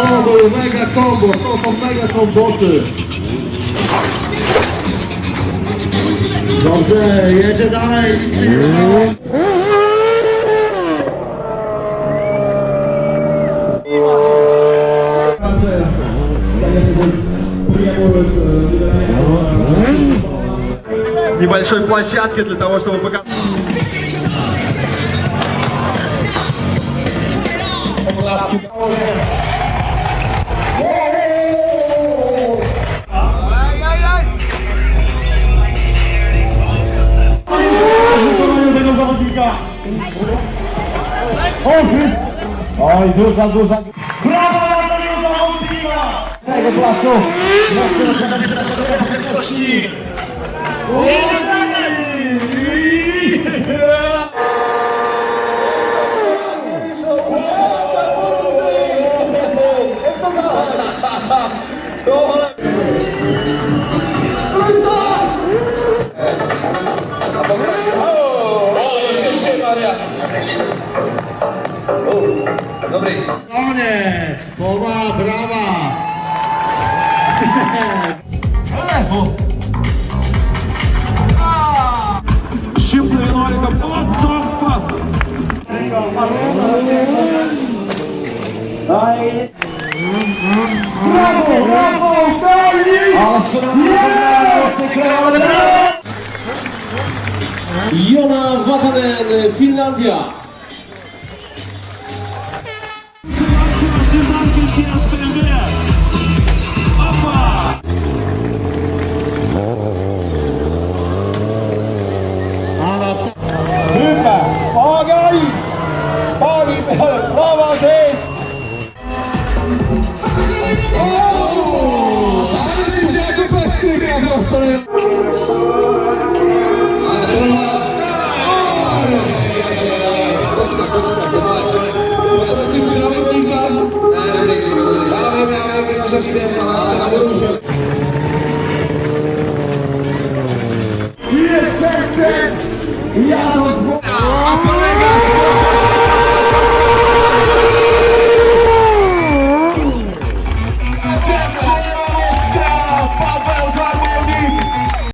To był mega kombo, to są mega komboty. Dobrze, jedzie dalej. Небольшой площадке для того, чтобы показать. Oj, duża. Brawo dla tego zawodnika! Z tego placu! Dobry. Koniec! Poła, brawa! Щиплый ноликом. Вот. Brawo! Jona Vatanen, Finlandia. Super! Pagi peale, lava seest! Jest 600! Jadą z